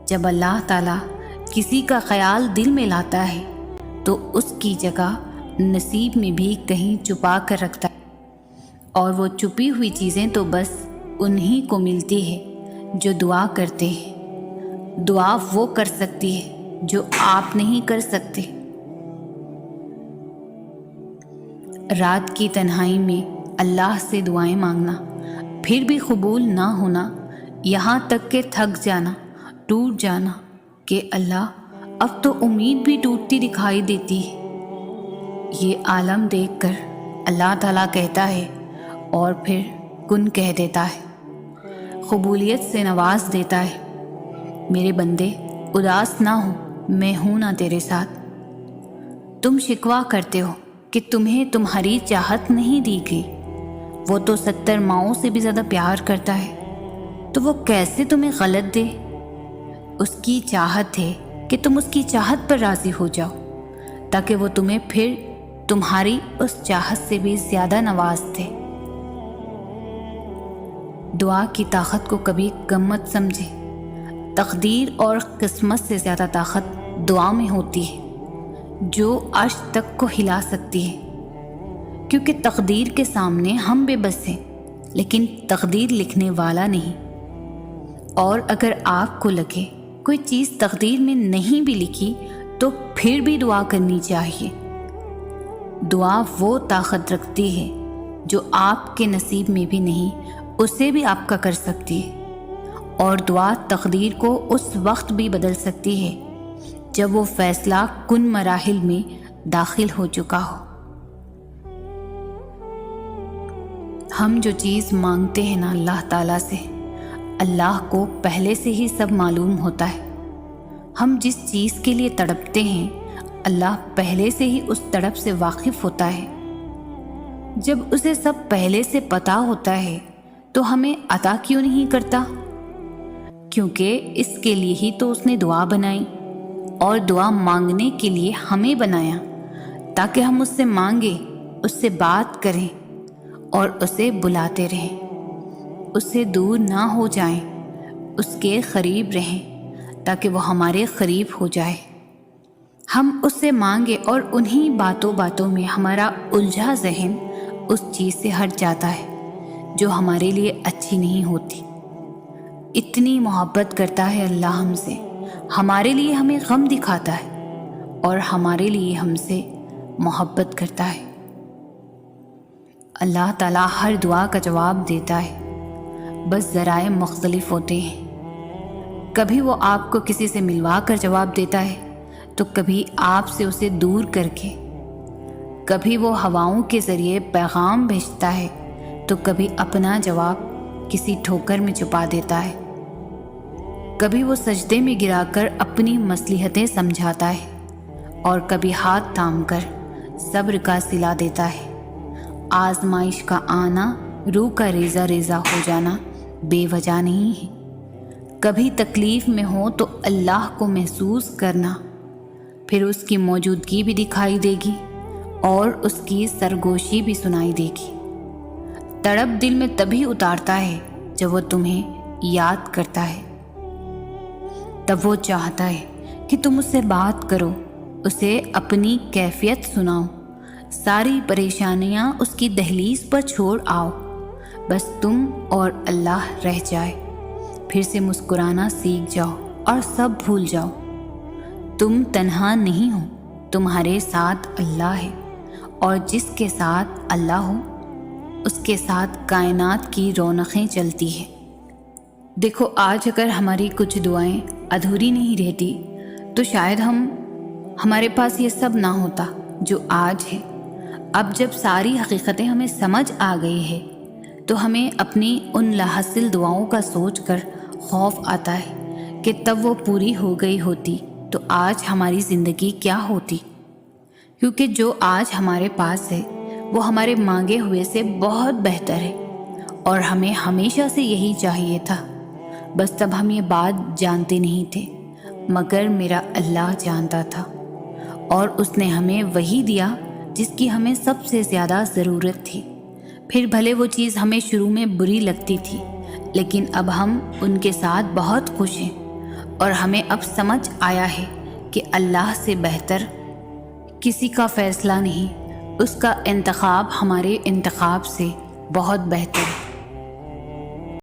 جب اللہ تعالیٰ کسی کا خیال دل میں لاتا ہے تو اس کی جگہ نصیب میں بھی کہیں چھپا کر رکھتا ہے، اور وہ چھپی ہوئی چیزیں تو بس انہی کو ملتی ہے جو دعا کرتے ہیں۔ دعا وہ کر سکتی ہے جو آپ نہیں کر سکتے۔ رات کی تنہائی میں اللہ سے دعائیں مانگنا، پھر بھی قبول نہ ہونا، یہاں تک کہ تھک جانا، ٹوٹ جانا کہ اللہ اب تو امید بھی ٹوٹتی دکھائی دیتی ہے، یہ عالم دیکھ کر اللہ تعالیٰ کہتا ہے اور پھر کن کہہ دیتا ہے، قبولیت سے نواز دیتا ہے، میرے بندے اداس نہ ہو، میں ہوں نا تیرے ساتھ۔ تم شکوہ کرتے ہو کہ تمہیں تمہاری چاہت نہیں دی گئی، وہ تو 70 ماؤں سے بھی زیادہ پیار کرتا ہے، تو وہ کیسے تمہیں غلط دے؟ اس کی چاہت ہے کہ تم اس کی چاہت پر راضی ہو جاؤ تاکہ وہ تمہیں پھر تمہاری اس چاہت سے بھی زیادہ نواز دے۔ دعا کی طاقت کو کبھی کم مت سمجھے، تقدیر اور قسمت سے زیادہ طاقت دعا میں ہوتی ہے جو عرش تک کو ہلا سکتی ہے، کیونکہ تقدیر کے سامنے ہم بے بس ہیں لیکن تقدیر لکھنے والا نہیں۔ اور اگر آپ کو لگے کوئی چیز تقدیر میں نہیں بھی لکھی تو پھر بھی دعا کرنی چاہیے۔ دعا وہ طاقت رکھتی ہے جو آپ کے نصیب میں بھی نہیں، اسے بھی آپ کا کر سکتی ہے، اور دعا تقدیر کو اس وقت بھی بدل سکتی ہے جب وہ فیصلہ کن مراحل میں داخل ہو چکا ہو۔ ہم جو چیز مانگتے ہیں نا اللہ تعالیٰ سے، اللہ کو پہلے سے ہی سب معلوم ہوتا ہے۔ ہم جس چیز کے لیے تڑپتے ہیں اللہ پہلے سے ہی اس تڑپ سے واقف ہوتا ہے۔ جب اسے سب پہلے سے پتہ ہوتا ہے تو ہمیں عطا کیوں نہیں کرتا؟ کیونکہ اس کے لیے ہی تو اس نے دعا بنائی، اور دعا مانگنے کے لیے ہمیں بنایا تاکہ ہم اس سے مانگیں، اس سے بات کریں اور اسے بلاتے رہیں، اس سے دور نہ ہو جائیں، اس کے قریب رہیں تاکہ وہ ہمارے قریب ہو جائے۔ ہم اس سے مانگیں اور انہی باتوں میں ہمارا الجھا ذہن اس چیز سے ہٹ جاتا ہے جو ہمارے لیے اچھی نہیں ہوتی۔ اتنی محبت کرتا ہے اللہ ہم سے، ہمارے لیے ہمیں غم دکھاتا ہے اور ہمارے لیے ہم سے محبت کرتا ہے۔ اللہ تعالیٰ ہر دعا کا جواب دیتا ہے، بس ذرائع مختلف ہوتے ہیں۔ کبھی وہ آپ کو کسی سے ملوا کر جواب دیتا ہے تو کبھی آپ سے اسے دور کر کے، کبھی وہ ہواؤں کے ذریعے پیغام بھیجتا ہے تو کبھی اپنا جواب کسی ٹھوکر میں چھپا دیتا ہے، کبھی وہ سجدے میں گرا کر اپنی مصلحتیں سمجھاتا ہے اور کبھی ہاتھ تھام کر صبر کا صلہ دیتا ہے۔ آزمائش کا آنا، روح کا ریزہ ریزہ ہو جانا بے وجہ نہیں ہے۔ کبھی تکلیف میں ہو تو اللہ کو محسوس کرنا، پھر اس کی موجودگی بھی دکھائی دے گی اور اس کی سرگوشی بھی سنائی دے گی۔ تڑپ دل میں تبھی اتارتا ہے جب وہ تمہیں یاد کرتا ہے، تب وہ چاہتا ہے کہ تم اس سے بات کرو، اسے اپنی کیفیت سناؤ، ساری پریشانیاں اس کی دہلیز پر چھوڑ آؤ، بس تم اور اللہ رہ جائے، پھر سے مسکرانا سیکھ جاؤ اور سب بھول جاؤ۔ تم تنہا نہیں ہو، تمہارے ساتھ اللہ ہے، اور جس کے ساتھ اللہ ہو اس کے ساتھ کائنات کی رونقیں چلتی ہیں۔ دیکھو، آج اگر ہماری کچھ دعائیں ادھوری نہیں رہتی تو شاید ہمارے پاس یہ سب نہ ہوتا جو آج ہے۔ اب جب ساری حقیقتیں ہمیں سمجھ آ گئی ہے تو ہمیں اپنی ان لاحصل دعاؤں کا سوچ کر خوف آتا ہے کہ تب وہ پوری ہو گئی ہوتی تو آج ہماری زندگی کیا ہوتی، کیونکہ جو آج ہمارے پاس ہے وہ ہمارے مانگے ہوئے سے بہت بہتر ہے، اور ہمیں ہمیشہ سے یہی چاہیے تھا، بس تب ہم یہ بات جانتے نہیں تھے، مگر میرا اللہ جانتا تھا، اور اس نے ہمیں وہی دیا جس کی ہمیں سب سے زیادہ ضرورت تھی۔ پھر بھلے وہ چیز ہمیں شروع میں بری لگتی تھی، لیکن اب ہم ان کے ساتھ بہت خوش ہیں، اور ہمیں اب سمجھ آیا ہے کہ اللہ سے بہتر کسی کا فیصلہ نہیں، اس کا انتخاب ہمارے انتخاب سے بہت بہتر ہے۔